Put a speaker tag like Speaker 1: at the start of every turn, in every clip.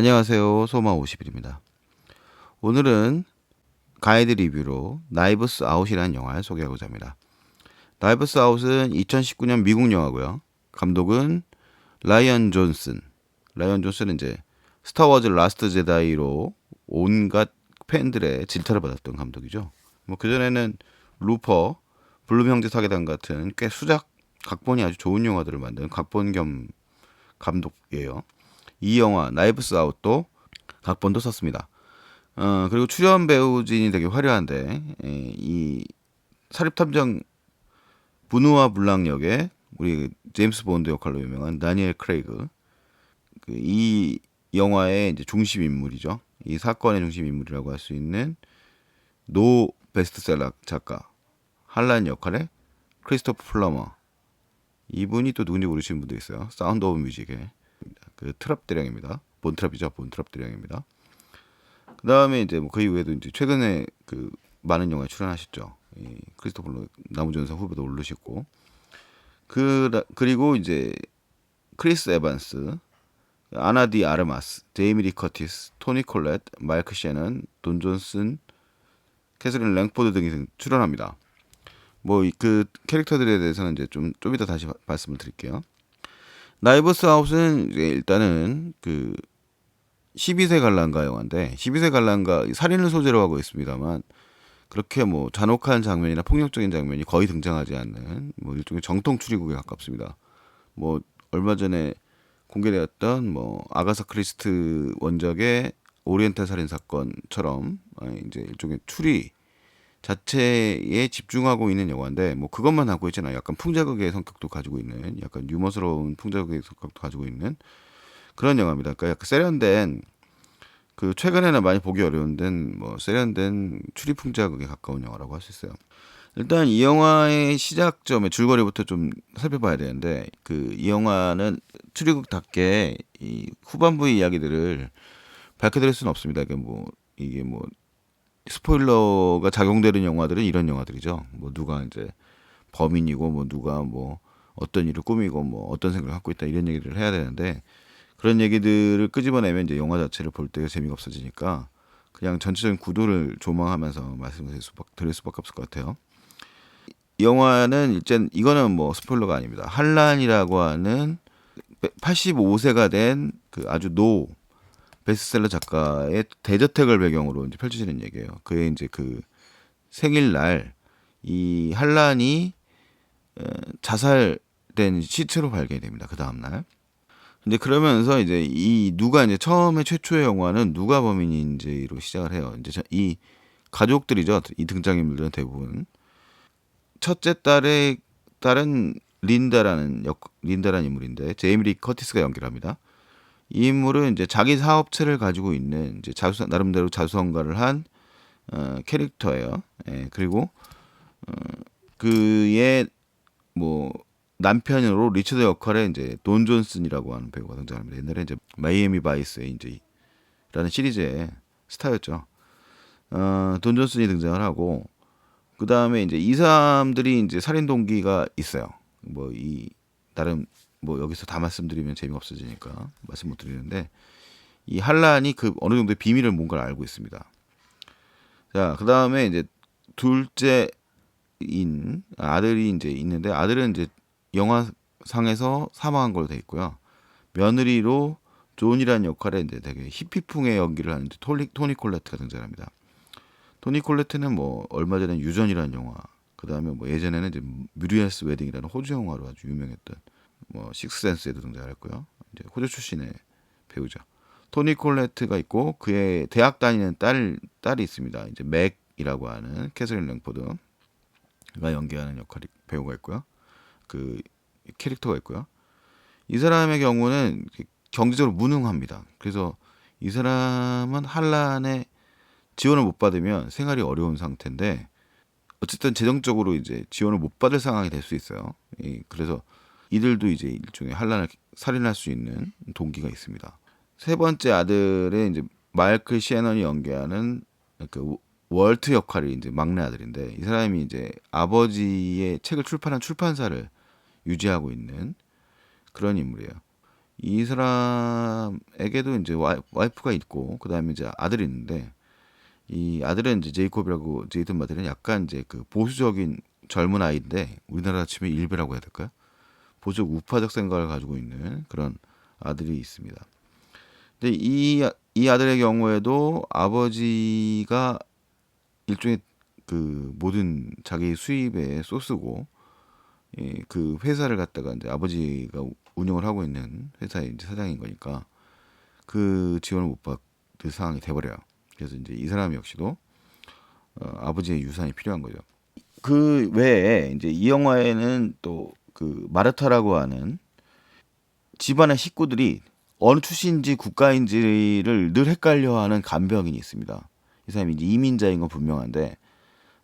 Speaker 1: 안녕하세요. 소마50일입니다. 오늘은 가이드 리뷰로 나이브스 아웃이라는 영화를 소개하고자 합니다. 나이브스 아웃은 2019년 미국 영화고요. 감독은 라이언 존슨. 라이언 존슨은 이제 스타워즈 라스트 제다이로 온갖 팬들의 질타를 받았던 감독이죠. 뭐 그전에는 루퍼, 블룸 형제 사계단 같은 꽤 수작 각본이 아주 좋은 영화들을 만든 각본 겸 감독이에요. 이 영화 나이브스 아웃도 각본도 썼습니다. 그리고 출연 배우진이 되게 화려한데 이 사립탐정 부누아 블랑 역의 우리 제임스 본드 역할로 유명한 다니엘 크레이그. 이 영화의 이제 중심 인물이죠. 이 사건의 중심 인물이라고 할 수 있는 노 베스트셀러 작가 할란 역할의 크리스토프 플러머. 이분이 또 누군지 모르시는 분도 있어요. 사운드 오브 뮤직의 그 트랍 대령입니다. 본트랍이죠. 본트랍 대령입니다. 그 다음에 이제 뭐 그 이후에도 이제 최근에 그 많은 영화에 출연하셨죠. 이 크리스토퍼 나무전선 후보도 오르셨고, 그리고 이제 크리스 에반스, 아나 디 아르마스, 제이미 리 커티스, 토니 콜렛, 마이크 셰넌, 돈 존슨, 캐서린 랭포드 등이 출연합니다. 뭐 그 캐릭터들에 대해서는 이제 좀 이따 다시 말씀을 드릴게요. 나이브스 아웃은 이제 일단은 그 12세 관람가 영화인데 12세 관람가 살인을 소재로 하고 있습니다만 그렇게 뭐 잔혹한 장면이나 폭력적인 장면이 거의 등장하지 않는 뭐 일종의 정통 추리극에 가깝습니다. 뭐 얼마 전에 공개되었던 뭐 아가사 크리스트 원작의 오리엔탈 살인 사건처럼 이제 일종의 추리 자체에 집중하고 있는 영화인데 뭐 그것만 하고 있잖아요. 약간 풍자극의 성격도 가지고 있는 약간 유머스러운 풍자극의 성격도 가지고 있는 그런 영화입니다. 그러니까 약간 세련된 그 최근에는 많이 보기 어려운데 뭐 세련된 추리 풍자극에 가까운 영화라고 할 수 있어요. 일단 이 영화의 시작점의 줄거리부터 좀 살펴봐야 되는데 그 이 영화는 추리극답게 이 후반부의 이야기들을 밝혀드릴 수는 없습니다. 이게 뭐 스포일러가 작용되는 영화들은 이런 영화들이죠. 뭐 누가 이제 범인이고 뭐 누가 뭐 어떤 일을 꾸미고 뭐 어떤 생각을 갖고 있다 이런 얘기를 해야 되는데 그런 얘기들을 끄집어내면 이제 영화 자체를 볼 때 재미가 없어지니까 그냥 전체적인 구도를 조망하면서 드릴 수밖에 없을 것 같아요. 이 영화는 일단 이거는 뭐 스포일러가 아닙니다. 한란이라고 하는 85세가 된 그 아주 노 베스트셀러 작가의 대저택을 배경으로 이제 펼쳐지는 얘기예요. 그의 이제 그 생일날 이 한란이 자살된 시체로 발견이 됩니다. 그 다음 날. 근데 그러면서 이제 이 누가 이제 처음에 최초의 영화는 누가 범인인지로 시작을 해요. 이제 이 가족들이죠. 이 등장인물들은 대부분 첫째 딸은 린다라는 인물인데 제이미 리 커티스가 연기합니다. 이 인물은 이제 자기 사업체를 가지고 있는 이제 나름대로 자수성가를 한 캐릭터예요. 예, 그리고 그의 뭐 남편으로 리처드 역할의 이제 돈 존슨이라고 하는 배우가 등장합니다. 옛날에 이제 마이애미 바이스의 이제 라는 시리즈의 스타였죠. 돈 존슨이 등장을 하고 그 다음에 이제 이 사람들이 이제 살인 동기가 있어요. 뭐 이 나름 뭐 여기서 다 말씀드리면 재미가 없어지니까 말씀 못 드리는데 이 한란이 그 어느 정도의 비밀을 뭔가를 알고 있습니다. 자, 그 다음에 이제 둘째인 아들이 이제 있는데 아들은 이제 영화상에서 사망한 걸로 돼 있고요. 며느리로 존이라는 역할에 이제 되게 히피풍의 연기를 하는 토니 콜레트가 등장합니다. 토니 콜레트는 뭐 얼마 전에 유전이라는 영화, 그 다음에 뭐 예전에는 이제 뮤리얼스 웨딩이라는 호주 영화로 아주 유명했던 뭐 식스센스에도 등장했고요. 이제 호주 출신의 배우죠. 토니 콜레트가 있고 그의 대학 다니는 딸이 있습니다. 이제 맥이라고 하는 캐서린 랭포드가 연기하는 배우가 있고요. 그 캐릭터가 있고요. 이 사람의 경우는 경제적으로 무능합니다. 그래서 이 사람은 한란의 지원을 못 받으면 생활이 어려운 상태인데 어쨌든 재정적으로 이제 지원을 못 받을 상황이 될 수 있어요. 그래서 이들도 이제 일종의 한란을 살인할 수 있는 동기가 있습니다. 세 번째 아들의 이제 마이클 시애넌이 연기하는 그 월트 역할이 이제 막내 아들인데 이 사람이 이제 아버지의 책을 출판한 출판사를 유지하고 있는 그런 인물이에요. 이 사람에게도 이제 와이프가 있고 그다음에 이제 아들이 있는데 이 아들은 이제 제이콥이라고 제이든 마들은 약간 이제 그 보수적인 젊은 아이인데 우리나라 치면 일베라고 해야 될까요? 보수 우파적 생각을 가지고 있는 그런 아들이 있습니다. 근데 이 아들의 경우에도 아버지가 일종의 그 모든 자기 수입의 소스고 그 회사를 갖다가 이제 아버지가 운영을 하고 있는 회사의 이제 사장인 거니까 그 지원을 못 받을 상황이 돼버려요. 그래서 이제 이 사람 역시도 아버지의 유산이 필요한 거죠. 그 외에 이제 이 영화에는 또 그 마르타라고 하는 집안의 식구들이 어느 출신인지 국가인지를 늘 헷갈려하는 간병인이 있습니다. 이 사람이 이제 이민자인 건 분명한데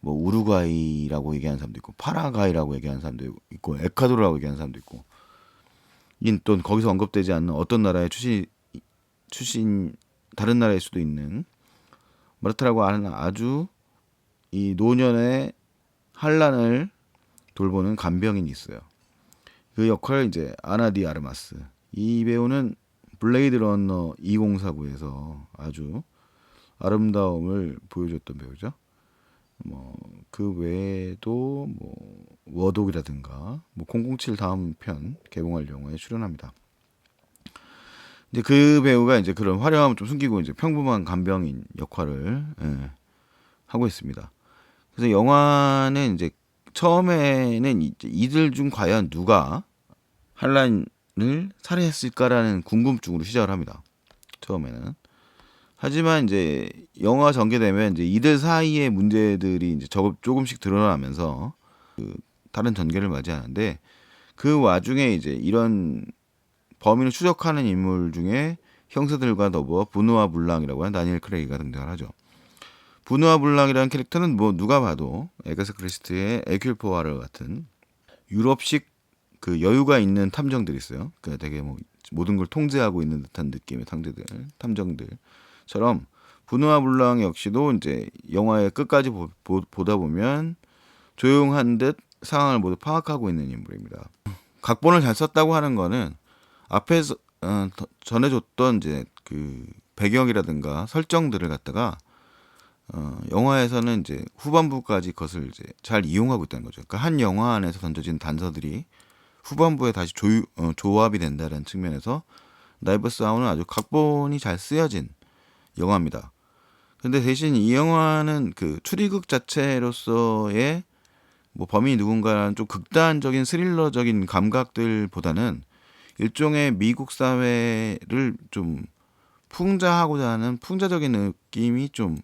Speaker 1: 뭐 우루과이라고 얘기하는 사람도 있고 파라과이라고 얘기하는 사람도 있고 에콰도르라고 얘기하는 사람도 있고 또 거기서 언급되지 않는 어떤 나라의 출신 다른 나라일 수도 있는 마르타라고 하는 아주 이 노년의 환란을 돌보는 간병인이 있어요. 그 역할을 이제 아나디 아르마스. 이 배우는 블레이드 러너 2049에서 아주 아름다움을 보여줬던 배우죠. 뭐 그 외에도 뭐 워독이라든가 뭐 007 다음 편 개봉할 영화에 출연합니다. 이제 그 배우가 이제 그런 화려함을 좀 숨기고 이제 평범한 간병인 역할을 하고 있습니다. 그래서 영화는 이제 처음에는 이제 이들 중 과연 누가 한란을 살해했을까라는 궁금증으로 시작을 합니다. 처음에는. 하지만 이제 영화가 전개되면 이제 이들 사이의 문제들이 이제 조금씩 드러나면서 그 다른 전개를 맞이하는데 그 와중에 이제 이런 범인을 추적하는 인물 중에 형사들과 더불어 부누아 블랑이라고 하는 다니엘 크레이가 등장을 하죠. 부누아 블랑이라는 캐릭터는 뭐 누가 봐도 에가사 크리스티의 에큘 포아르 같은 유럽식 그 여유가 있는 탐정들이 있어요. 그러니까 되게 뭐 모든 걸 통제하고 있는 듯한 느낌의 탐정들처럼 부누아 블랑 역시도 이제 영화의 끝까지 보다 보면 조용한 듯 상황을 모두 파악하고 있는 인물입니다. 각본을 잘 썼다고 하는 거는 앞에서 전해줬던 이제 그 배경이라든가 설정들을 갖다가 영화에서는 이제 후반부까지 그것을 이제 잘 이용하고 있다는 거죠. 그러니까 한 영화 안에서 던져진 단서들이 후반부에 다시 조합이 된다는 측면에서 나이버스 아웃은 아주 각본이 잘 쓰여진 영화입니다. 근데 대신 이 영화는 그 추리극 자체로서의 뭐 범인이 누군가라는 좀 극단적인 스릴러적인 감각들보다는 일종의 미국 사회를 좀 풍자하고자 하는 풍자적인 느낌이 좀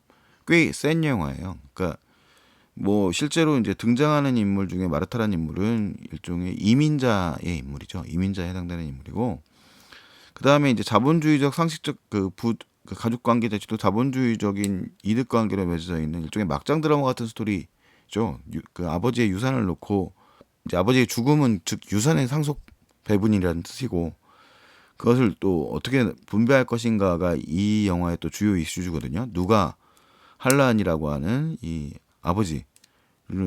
Speaker 1: 꽤 센 영화예요. 그러니까 뭐 실제로 이제 등장하는 인물 중에 마르타라는 인물은 일종의 이민자의 인물이죠. 이민자에 해당되는 인물이고 그 다음에 이제 자본주의적 상식적 그 가족 관계 자체도 자본주의적인 이득 관계로 맺어져 있는 일종의 막장 드라마 같은 스토리죠. 그 아버지의 유산을 놓고 이제 아버지의 죽음은 즉 유산의 상속 배분이라는 뜻이고 그것을 또 어떻게 분배할 것인가가 이 영화의 또 주요 이슈거든요. 누가 한란이라고 하는 이 아버지를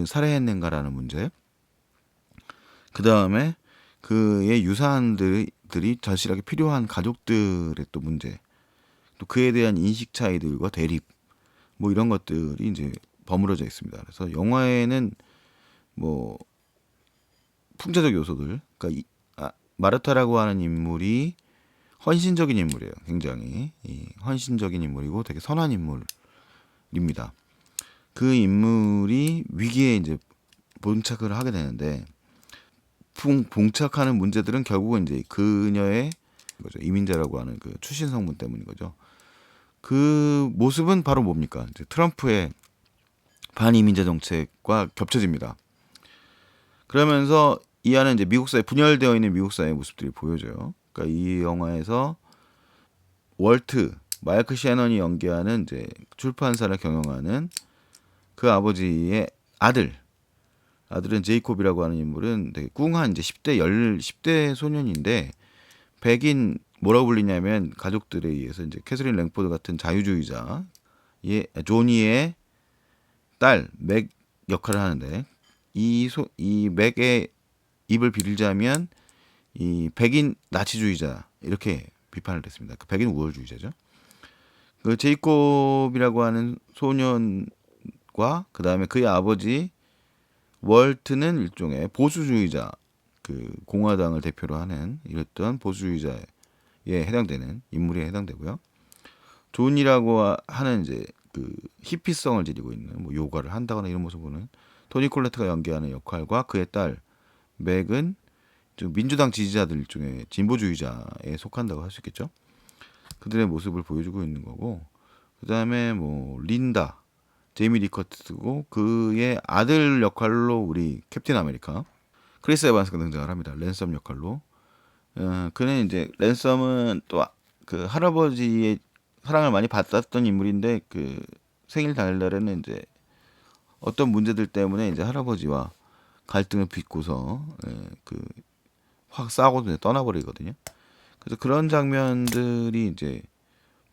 Speaker 1: 살해했는가라는 문제. 그 다음에 그의 유산들이 절실하게 필요한 가족들의 또 문제. 또 그에 대한 인식 차이들과 대립. 뭐 이런 것들이 이제 버무려져 있습니다. 그래서 영화에는 뭐 풍자적 요소들. 그러니까 마르타라고 하는 인물이 헌신적인 인물이에요. 굉장히 헌신적인 인물이고 되게 선한 인물입니다. 그 인물이 위기에 이제 봉착을 하게 되는데 봉착하는 문제들은 결국은 이제 그녀의 거죠. 이민자라고 하는 그 출신 성분 때문인 거죠. 그 모습은 바로 뭡니까? 이제 트럼프의 반이민자 정책과 겹쳐집니다. 그러면서 이 안에 이제 미국 사회 분열되어 있는 미국 사회의 모습들이 보여져요. 그러니까 이 영화에서 마이클 셰넌이 연기하는 이제 출판사를 경영하는 그 아버지의 아들은 제이콥이라고 하는 인물은 되게 꿍한 이제 10대 소년인데 백인 뭐라고 불리냐면 가족들에 의해서 이제 캐서린 랭포드 같은 자유주의자 조니의 딸 맥 역할을 하는데 이 맥의 입을 빌자면 이 백인 나치주의자 이렇게 비판을 했습니다. 그 백인 우월주의자죠. 그 제이콥이라고 하는 소년과 그 다음에 그의 아버지 월트는 일종의 보수주의자, 그 공화당을 대표로 하는 이랬던 보수주의자에 해당되는 인물에 해당되고요. 존이라고 하는 이제 그 히피성을 지니고 있는 뭐 요가를 한다거나 이런 모습 보는 토니 콜레트가 연기하는 역할과 그의 딸 맥은 좀 민주당 지지자들 일종의 진보주의자에 속한다고 할 수 있겠죠. 그들의 모습을 보여주고 있는 거고, 그 다음에 뭐 린다, 제이미 리 커티스고 그의 아들 역할로 우리 캡틴 아메리카 크리스 에반스가 등장을 합니다. 랜섬 역할로. 그는 이제 랜섬은 또 그 할아버지의 사랑을 많이 받았던 인물인데 그 생일 당일날에는 이제 어떤 문제들 때문에 이제 할아버지와 갈등을 빚고서 그 확 싸우고 떠나버리거든요. 그래서 그런 장면들이 이제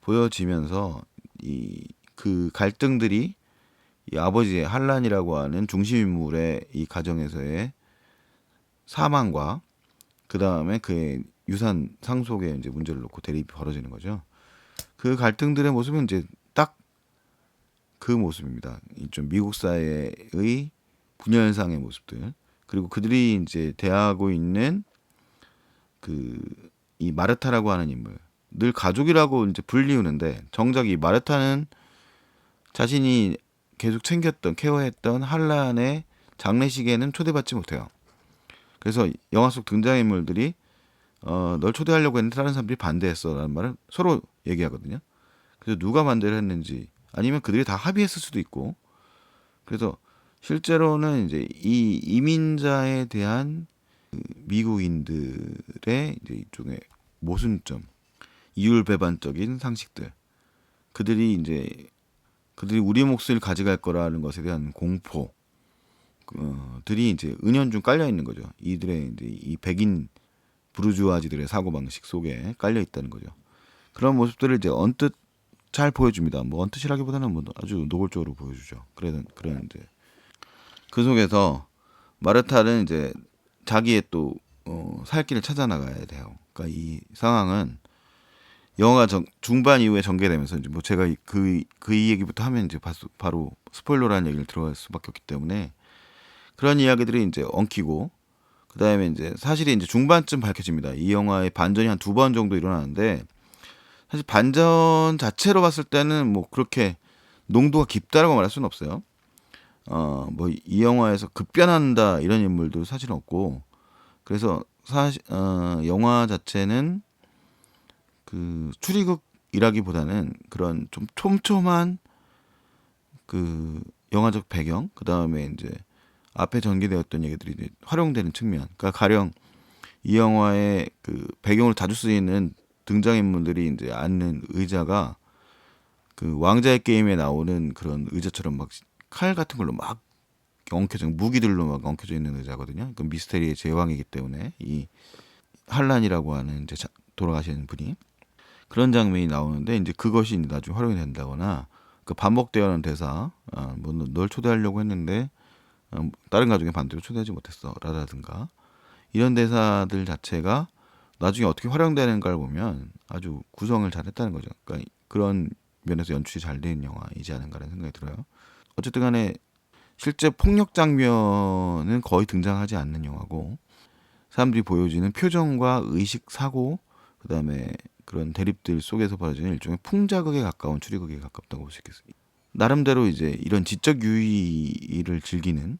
Speaker 1: 보여지면서 이 그 갈등들이 이 아버지의 한란이라고 하는 중심 인물의 이 가정에서의 사망과 그 다음에 그의 유산 상속의 이제 문제를 놓고 대립이 벌어지는 거죠. 그 갈등들의 모습은 이제 딱 그 모습입니다. 좀 미국 사회의 분열상의 모습들, 그리고 그들이 이제 대하고 있는 그 이 마르타라고 하는 인물, 늘 가족이라고 이제 불리우는데 정작 이 마르타는 자신이 계속 챙겼던 케어했던 한란의 장례식에는 초대받지 못해요. 그래서 영화 속 등장인물들이 널 초대하려고 했는데 다른 사람들이 반대했어라는 말을 서로 얘기하거든요. 그래서 누가 반대를 했는지 아니면 그들이 다 합의했을 수도 있고, 그래서 실제로는 이제 이 이민자에 대한 그 미국인들의 이제 일종의 모순점, 이율배반적인 상식들, 그들이 이제 그들이 우리 몫을 가져갈 거라는 것에 대한 공포, 들이 이제 은연중 깔려 있는 거죠. 이들의 이제 이 백인 부르주아지들의 사고 방식 속에 깔려 있다는 거죠. 그런 모습들을 이제 언뜻 잘 보여줍니다. 뭐 언뜻이라기보다는 뭐 아주 노골적으로 보여주죠. 그런 이제 그 속에서 마르타는 이제 자기의 또 살 길을 찾아 나가야 돼요. 그러니까 이 상황은 영화가 중반 이후에 전개되면서 이제 뭐 제가 그 얘기부터 하면 이제 바로 스포일러라는 얘기를 들어갈 수밖에 없기 때문에 그런 이야기들이 이제 엉키고, 그 다음에 이제 사실이 이제 중반쯤 밝혀집니다. 이 영화의 반전이 한 두 번 정도 일어나는데 사실 반전 자체로 봤을 때는 뭐 그렇게 농도가 깊다라고 말할 수는 없어요. 뭐 이 영화에서 급변한다 이런 인물도 사실은 없고, 그래서 사실 영화 자체는 그 추리극이라기보다는 그런 좀 촘촘한 그 영화적 배경, 그 다음에 이제 앞에 전개되었던 얘기들이 이제 활용되는 측면. 그러니까 가령 이 영화의 그 배경으로 자주 쓰이는 등장인물들이 이제 앉는 의자가 그 왕자의 게임에 나오는 그런 의자처럼 막 칼 같은 걸로 막 엉켜져, 무기들로 막 엉켜져 있는 의자거든요. 그 미스테리의 제왕이기 때문에 이 한란이라고 하는 이제 돌아가시는 분이 그런 장면이 나오는데 이제 그것이 이제 나중에 활용이 된다거나 그 반복되어는 대사, 뭐널 초대하려고 했는데 다른 가족의 반대로 초대하지 못했어 라든가 이런 대사들 자체가 나중에 어떻게 활용되는가를 보면 아주 구성을 잘했다는 거죠. 그러니까 그런 면에서 연출이 잘 된 영화이지 않은가라는 생각이 들어요. 어쨌든 간에 실제 폭력 장면은 거의 등장하지 않는 영화고, 사람들이 보여지는 표정과 의식, 사고, 그다음에 그런 대립들 속에서 벌어지는 일종의 풍자극에 가까운 추리극에 가깝다고 볼 수 있겠습니다. 나름대로 이제 이런 지적 유의를 즐기는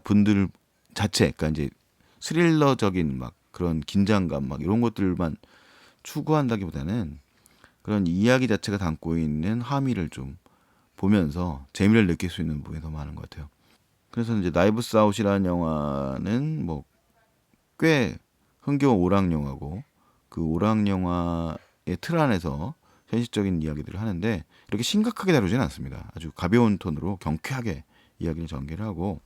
Speaker 1: 분들 자체, 그러니까 이제 스릴러적인 막 그런 긴장감 막 이런 것들만 추구한다기보다는 그런 이야기 자체가 담고 있는 함의를 좀 보면서 재미를 느낄 수 있는 부분이 더 많은 것 같아요. 그래서 이제 나이브스 아웃이라는 영화는 뭐 꽤 흥겨운 오락 영화고, 그 오락 영화의 틀 안에서 현실적인 이야기들을 하는데 이렇게 심각하게 다루지는 않습니다. 아주 가벼운 톤으로 경쾌하게 이야기를 전개를 하고,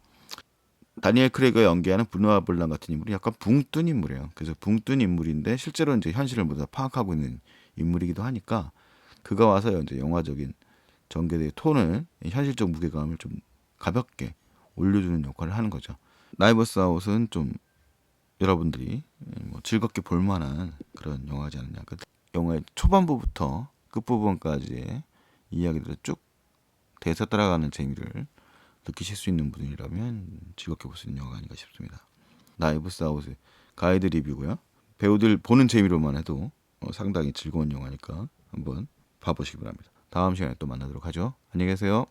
Speaker 1: 다니엘 크레이그가 연기하는 브누아 블랑 같은 인물이 약간 붕 뜬 인물이에요. 그래서 붕 뜬 인물인데 실제로 이제 현실을 모두 다 파악하고 있는 인물이기도 하니까 그가 와서 이제 영화적인 전개의 톤을, 현실적 무게감을 좀 가볍게 올려주는 역할을 하는 거죠. 나이버스 아웃은 좀 여러분들이 뭐 즐겁게 볼만한 그런 영화지 않느냐. 영화의 초반부부터 끝부분까지의 이야기들을 쭉 대사 따라가는 재미를 느끼실 수 있는 분이라면 즐겁게 볼 수 있는 영화가 아닌가 싶습니다. 나이브스 아웃의 가이드 리뷰고요. 배우들 보는 재미로만 해도 상당히 즐거운 영화니까 한번 봐보시기 바랍니다. 다음 시간에 또 만나도록 하죠. 안녕히 계세요.